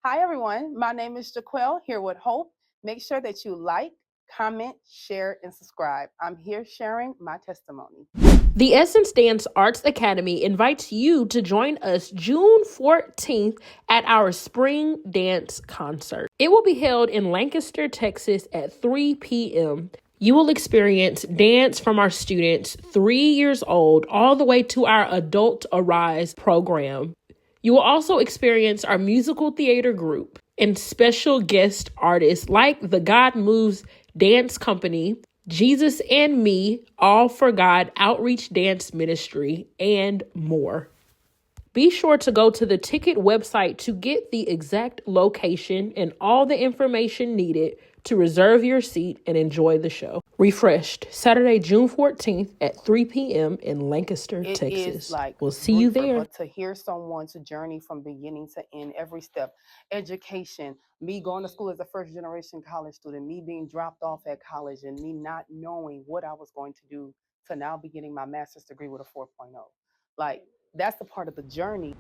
Hi, everyone. My name is Jaquel here with Hope. Make sure that you like, comment, share, and subscribe. I'm here sharing my testimony. The Essence Dance Arts Academy invites you to join us June 14th at our spring dance concert. It will be held in Lancaster, Texas at 3 p.m. You will experience dance from our students 3 years old all the way to our Adult Arise program. You will also experience our musical theater group and special guest artists like the God Moves Dance Company, Jesus and Me, All for God Outreach Dance Ministry, and more. Be sure to go to the ticket website to get the exact location and all the information needed to reserve your seat and enjoy the show. Refreshed, Saturday, June 14th at 3 p.m. in Lancaster, It is Texas. like We'll see you briefer, there. but to hear someone's journey from beginning to end, every step, education, me going to school as a first generation college student, me being dropped off at college, and me not knowing what I was going to do to now be getting my master's degree with a 4.0. Like, that's the part of the journey.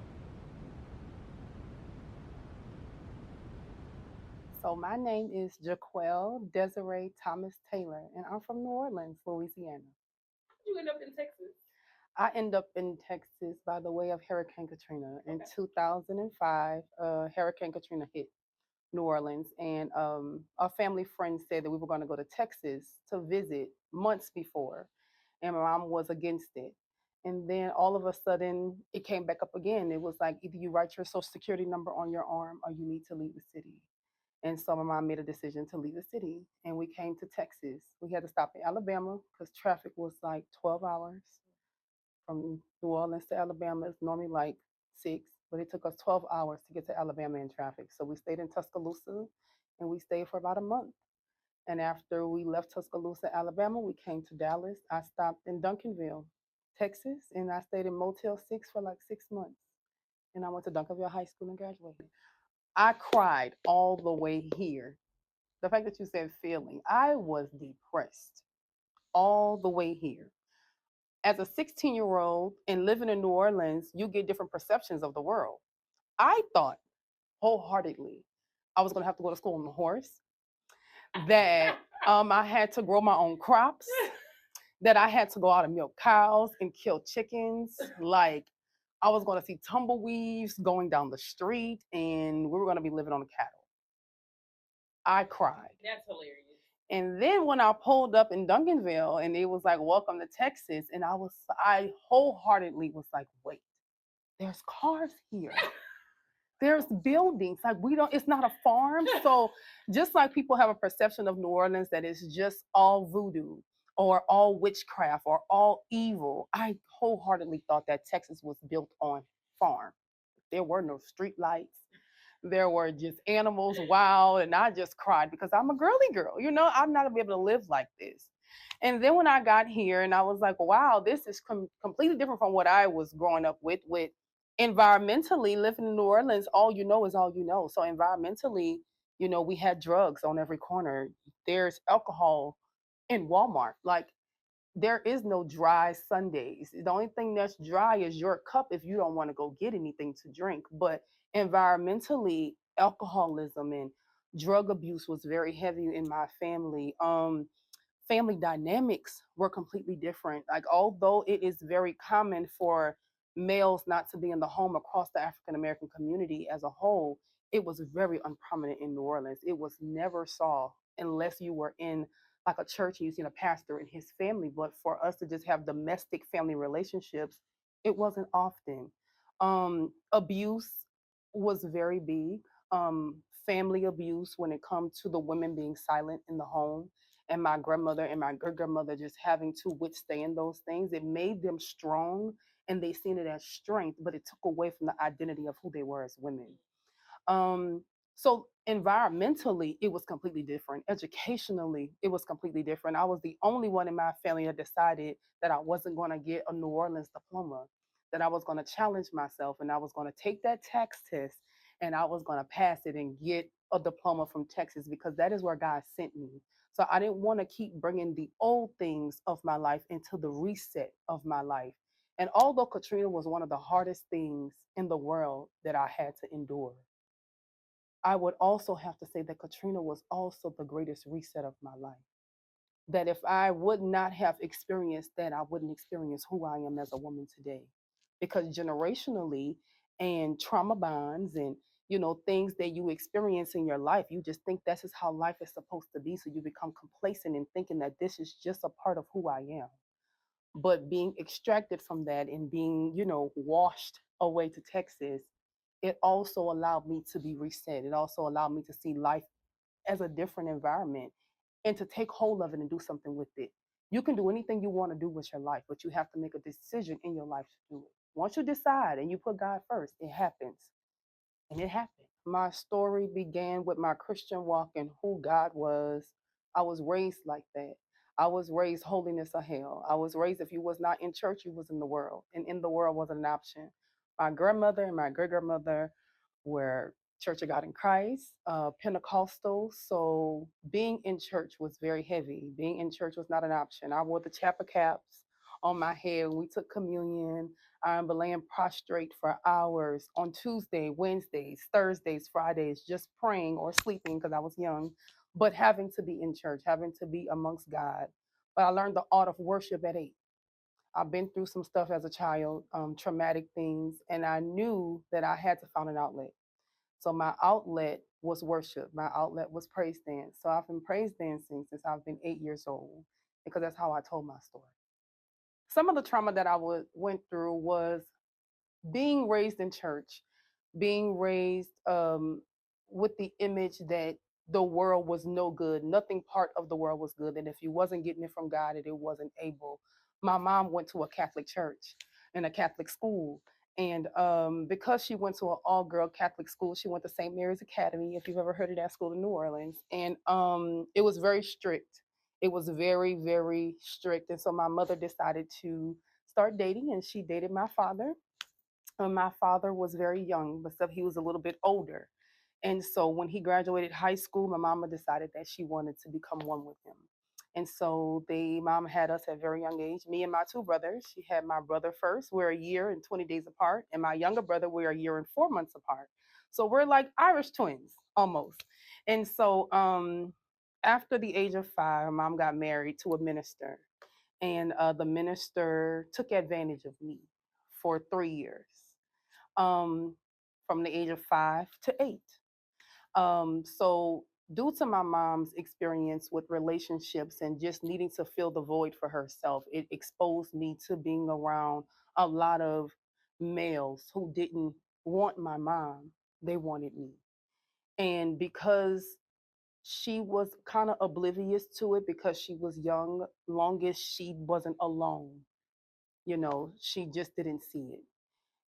So my name is Jaquel Desiree Thomas Taylor, and I'm from New Orleans, Louisiana. You end up in Texas. I end up in Texas by the way of Hurricane Katrina. In 2005, Hurricane Katrina hit New Orleans, and a family friend said that we were going to go to Texas to visit months before, and my mom was against it. And then all of a sudden, it came back up again. It was like either you write your social security number on your arm or you need to leave the city. And so my mom made a decision to leave the city, and we came to Texas. We had to stop in Alabama because traffic was like 12 hours from New Orleans to Alabama. It's normally like 6, but it took us 12 hours to get to Alabama in traffic. So we stayed in Tuscaloosa, and we stayed for about a month. And after we left Tuscaloosa, Alabama, we came to Dallas. I stopped in Duncanville, Texas, and I stayed in Motel 6 for like 6 months. And I went to Duncanville High School and graduated. I cried all the way here. The fact that you said feeling, I was depressed all the way here. As a 16-year-old and living in New Orleans, you get different perceptions of the world. I thought wholeheartedly I was going to have to go to school on a horse, that I had to grow my own crops, that I had to go out and milk cows and kill chickens. Like, I was going to see tumbleweeds going down the street, and we were going to be living on the cattle. I cried. That's hilarious. And then when I pulled up in Duncanville and it was like, welcome to Texas, and I wholeheartedly was like, wait, there's cars here. There's buildings. Like, we don't, it's not a farm. So just like people have a perception of New Orleans that it's just all voodoo or all witchcraft or all evil, I wholeheartedly thought that Texas was built on farm. There were no street lights. There were just animals wild, and I just cried because I'm a girly girl. I'm not gonna be able to live like this. And then when I got here, and I was like, wow, this is completely different from what I was growing up with. With environmentally, living in New Orleans, all you know is all you know. So environmentally, we had drugs on every corner. There's alcohol in Walmart. Like, there is no dry Sundays. The only thing that's dry is your cup if you don't want to go get anything to drink. But environmentally, alcoholism and drug abuse was very heavy in my family. Family dynamics were completely different. Like, although it is very common for males not to be in the home across the African American community as a whole, it was very unprominent in New Orleans. It was never saw unless you were in like a church and you seen a pastor and his family. But for us to just have domestic family relationships, it wasn't often. Abuse was very big. Family abuse when it comes to the women being silent in the home, and my grandmother and my great grandmother just having to withstand those things. It made them strong, and they seen it as strength, but it took away from the identity of who they were as women. So environmentally, it was completely different. Educationally, it was completely different. I was the only one in my family that decided that I wasn't going to get a New Orleans diploma, that I was going to challenge myself and I was going to take that tax test and I was going to pass it and get a diploma from Texas because that is where God sent me. So I didn't want to keep bringing the old things of my life into the reset of my life. And although Katrina was one of the hardest things in the world that I had to endure, I would also have to say that Katrina was also the greatest reset of my life. That if I would not have experienced that, I wouldn't experience who I am as a woman today. Because generationally and trauma bonds and things that you experience in your life, you just think this is how life is supposed to be. So you become complacent in thinking that this is just a part of who I am. But being extracted from that and being, washed away to Texas, it also allowed me to be reset. It also allowed me to see life as a different environment and to take hold of it and do something with it. You can do anything you want to do with your life, but you have to make a decision in your life to do it. Once you decide and you put God first, it happens. And it happened. My story began with my Christian walk and who God was. I was raised like that. I was raised holiness or hell. I was raised if you was not in church, you was in the world. And in the world wasn't an option. My grandmother and my great grandmother were Church of God in Christ, Pentecostal. So being in church was very heavy. Being in church was not an option. I wore the chapel caps on my head when we took communion. I remember laying prostrate for hours on Tuesday, Wednesdays, Thursdays, Fridays, just praying or sleeping because I was young, but having to be in church, having to be amongst God. But I learned the art of worship at 8. I've been through some stuff as a child, traumatic things, and I knew that I had to find an outlet. So my outlet was worship. My outlet was praise dance. So I've been praise dancing since I've been 8 years old because that's how I told my story. Some of the trauma that went through was being raised in church, being raised with the image that the world was no good. Nothing part of the world was good. And if you wasn't getting it from God, it wasn't able. My mom went to a Catholic church and a Catholic school. And because she went to an all girl Catholic school, she went to St. Mary's Academy, if you've ever heard of that school in New Orleans. And it was very strict. It was very, very strict. And so my mother decided to start dating, and she dated my father. My father was very young, but stuff he was a little bit older. And so when he graduated high school, my mama decided that she wanted to become one with him. And so the mom had us at a very young age, me and my two brothers. She had my brother first. We're a year and 20 days apart. And my younger brother, we're a year and 4 months apart. So we're like Irish twins almost. And so after the age of 5, mom got married to a minister. And the minister took advantage of me for 3 years, um, from the age of 5 to 8. So, due to my mom's experience with relationships and just needing to fill the void for herself, it exposed me to being around a lot of males who didn't want my mom, they wanted me. And because she was kind of oblivious to it because she was young, long as she wasn't alone, she just didn't see it.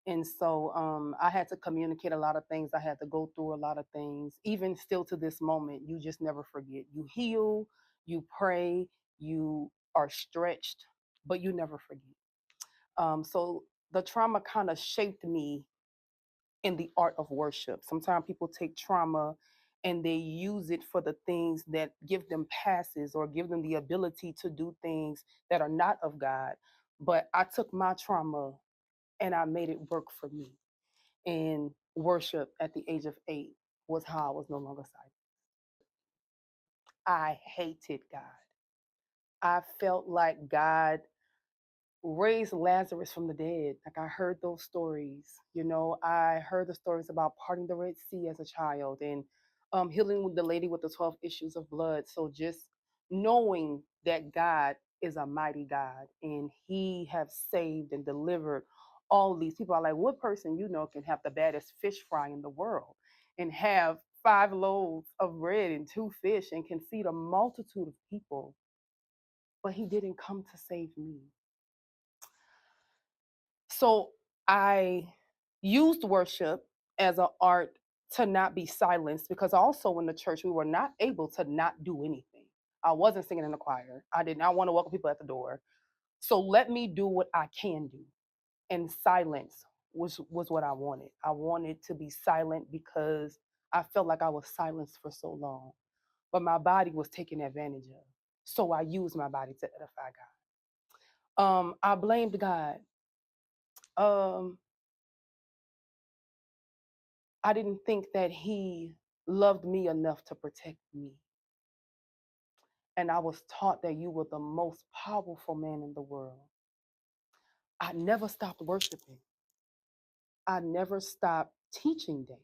And so I had to communicate a lot of things. I had to go through a lot of things. Even still to this moment, you just never forget. You heal, you pray, you are stretched, but you never forget. So the trauma kind of shaped me in the art of worship. Sometimes people take trauma and they use it for the things that give them passes or give them the ability to do things that are not of God. But I took my trauma and I made it work for me. And worship at the age of 8 was how I was no longer silent. I hated God. I felt like God raised Lazarus from the dead. Like I heard those stories. I heard the stories about parting the Red Sea as a child and healing the lady with the 12 issues of blood. So just knowing that God is a mighty God and He have saved and delivered all these people. Are like, what person can have the baddest fish fry in the world and have 5 loaves of bread and 2 fish and can feed a multitude of people, but He didn't come to save me. So I used worship as an art to not be silenced because also in the church we were not able to not do anything. I wasn't singing in the choir. I did not want to welcome people at the door. So let me do what I can do. And silence was what I wanted. I wanted to be silent because I felt like I was silenced for so long. But my body was taken advantage of. So I used my body to edify God. I blamed God. Um, I didn't think that He loved me enough to protect me. And I was taught that you were the most powerful man in the world. I never stopped worshiping. I never stopped teaching dance.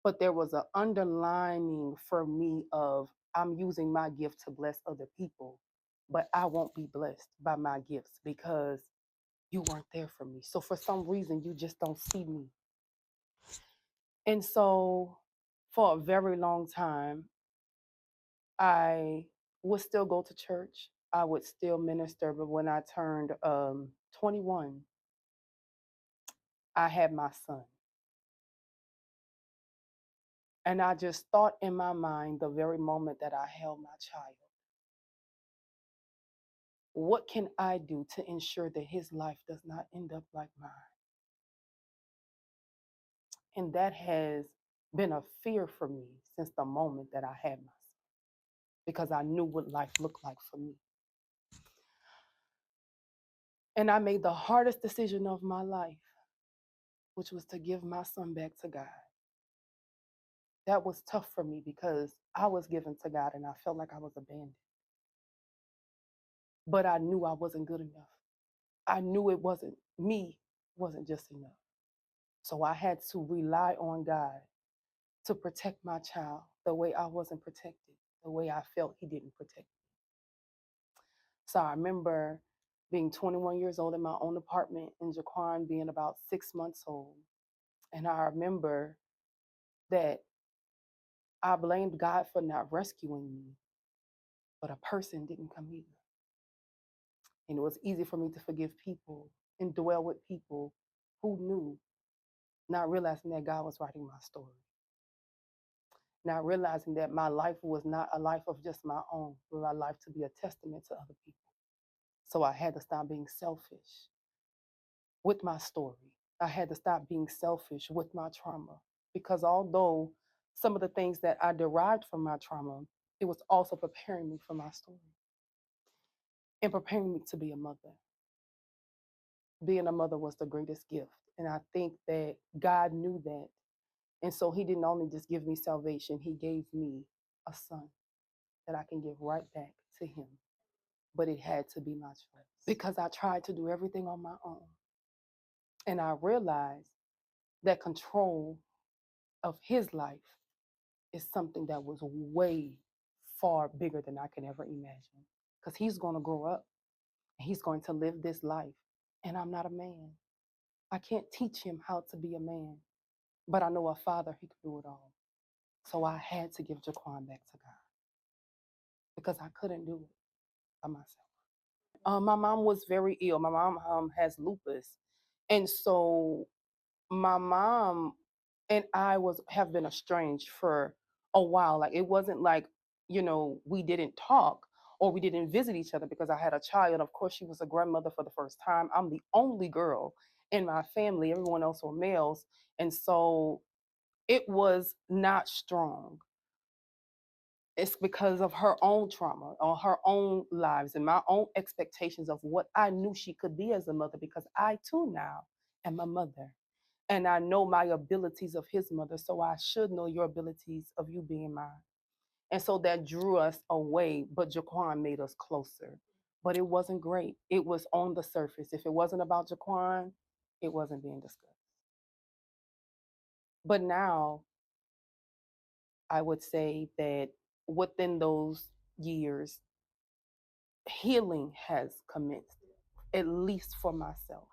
But there was an underlining for me of I'm using my gift to bless other people, but I won't be blessed by my gifts because you weren't there for me. So for some reason, you just don't see me. And so for a very long time, I would still go to church. I would still minister. But when I turned 21, I had my son. And I just thought in my mind the very moment that I held my child, what can I do to ensure that his life does not end up like mine? And that has been a fear for me since the moment that I had my son, because I knew what life looked like for me. And I made the hardest decision of my life, which was to give my son back to God. That was tough for me because I was given to God and I felt like I was abandoned. But I knew I wasn't good enough. I knew it wasn't me, wasn't just enough. So I had to rely on God to protect my child the way I wasn't protected, the way I felt he didn't protect me. So I remember being 21 years old in my own apartment and Jaquan being about 6 months old. And I remember that I blamed God for not rescuing me, but a person didn't come either. And it was easy for me to forgive people and dwell with people who knew, not realizing that God was writing my story, not realizing that my life was not a life of just my own, but my life to be a testament to other people. So I had to stop being selfish with my story. I had to stop being selfish with my trauma because although some of the things that I derived from my trauma, it was also preparing me for my story and preparing me to be a mother. Being a mother was the greatest gift. And I think that God knew that. And so he didn't only just give me salvation, he gave me a son that I can give right back to him. But it had to be my choice because I tried to do everything on my own. And I realized that control of his life is something that was way far bigger than I could ever imagine. Because he's going to grow up and he's going to live this life. And I'm not a man. I can't teach him how to be a man. But I know a father, he could do it all. So I had to give Jaquan back to God because I couldn't do it by myself. My mom was very ill. My mom has lupus. And so my mom and I was have been estranged for a while. Like it wasn't like, we didn't talk or we didn't visit each other because I had a child. Of course, she was a grandmother for the first time. I'm the only girl in my family. Everyone else were males. And so it was not strong. It's because of her own trauma or her own lives and my own expectations of what I knew she could be as a mother because I too now am a mother. And I know my abilities of his mother, so I should know your abilities of you being mine. And so that drew us away, but Jaquan made us closer. But it wasn't great. It was on the surface. If it wasn't about Jaquan, it wasn't being discussed. But now I would say that within those years, healing has commenced, at least for myself,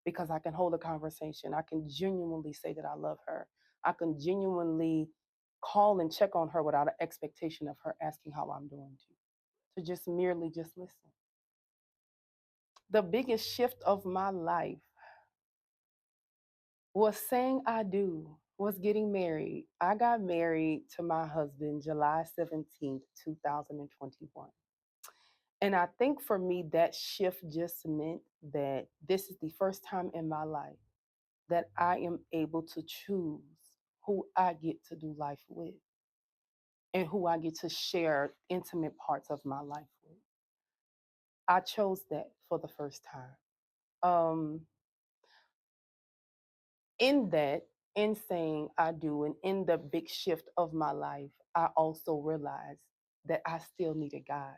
because I can hold a conversation. I can genuinely say that I love her. I can genuinely call and check on her without an expectation of her asking how I'm doing to just merely just listen. The biggest shift of my life was saying I do, was getting married. I got married to my husband July 17th, 2021. And I think for me, that shift just meant that this is the first time in my life that I am able to choose who I get to do life with and who I get to share intimate parts of my life with. I chose that for the first time. In that, in saying I do and in the big shift of my life, I also realized that I still needed God.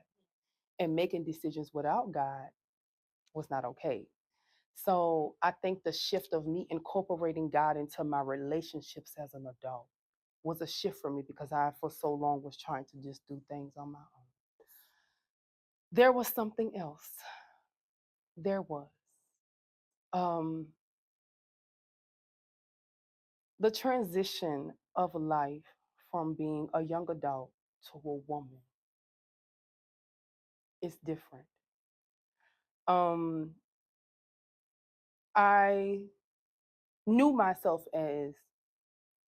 And making decisions without God was not okay. So I think the shift of me incorporating God into my relationships as an adult was a shift for me because I, for so long, was trying to just do things on my own. There was something else. There was. Um, the transition of life from being a young adult to a woman is different. Um, I knew myself as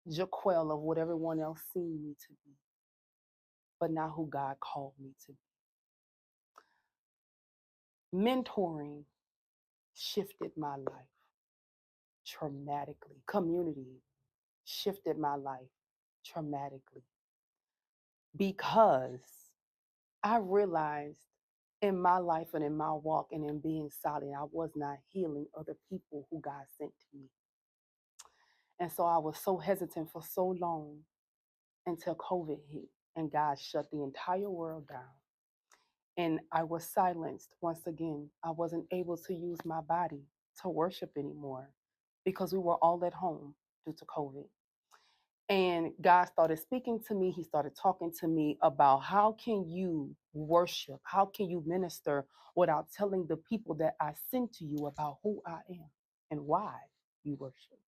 Jaquel of what everyone else seen me to be, but not who God called me to be. Mentoring shifted my life traumatically. Community shifted my life traumatically because I realized in my life and in my walk and in being solid, I was not healing other people who God sent to me. And so I was so hesitant for so long until COVID hit and God shut the entire world down. And I was silenced once again. I wasn't able to use my body to worship anymore because we were all at home due to COVID. And God started speaking to me. He started talking to me about how can you worship? How can you minister without telling the people that I sent to you about who I am and why you worship?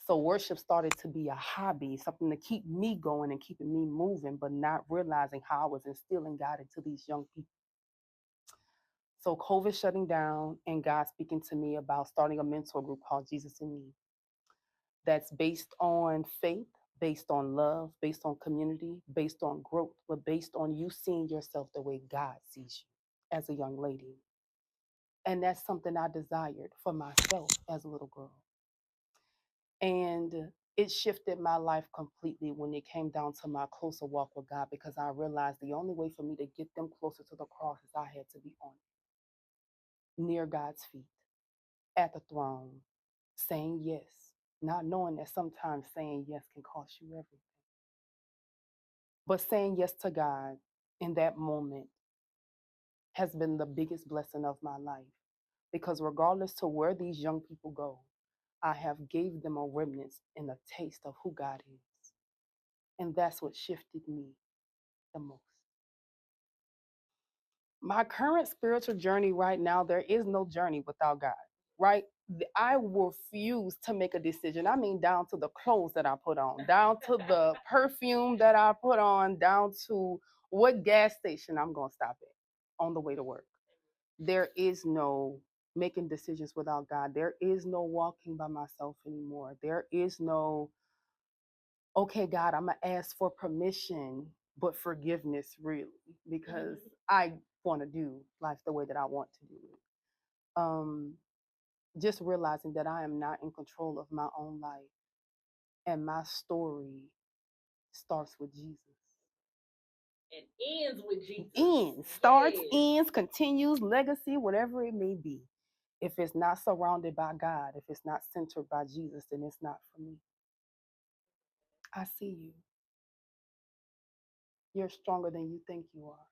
So worship started to be a hobby, something to keep me going and keeping me moving, but not realizing how I was instilling God into these young people. So COVID shutting down and God speaking to me about starting a mentor group called Jesus in Me that's based on faith, based on love, based on community, based on growth, but based on you seeing yourself the way God sees you as a young lady. And that's something I desired for myself as a little girl. And it shifted my life completely when it came down to my closer walk with God because I realized the only way for me to get them closer to the cross is I had to be on near God's feet at the throne, saying yes, not knowing that sometimes saying yes can cost you everything. But saying yes to God in that moment has been the biggest blessing of my life because regardless to where these young people go, I have gave them a remnant and a taste of who God is. And that's what shifted me the most. My current spiritual journey right now, there is no journey without God, right? I refuse to make a decision. I mean, down to the clothes that I put on, down to the perfume that I put on, down to what gas station I'm going to stop at on the way to work. There is no making decisions without God. There is no walking by myself anymore. There is no, okay, God, I'm going to ask for permission, but forgiveness, really, because I want to do life the way that I want to do it. Just realizing that I am not in control of my own life and my story starts with Jesus. And ends with Jesus. Ends, starts, ends, continues, legacy, whatever it may be. If it's not surrounded by God, if it's not centered by Jesus, then it's not for me. I see you. You're stronger than you think you are.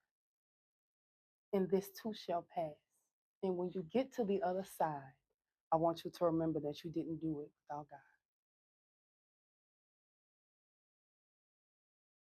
And this too shall pass. And when you get to the other side, I want you to remember that you didn't do it without God.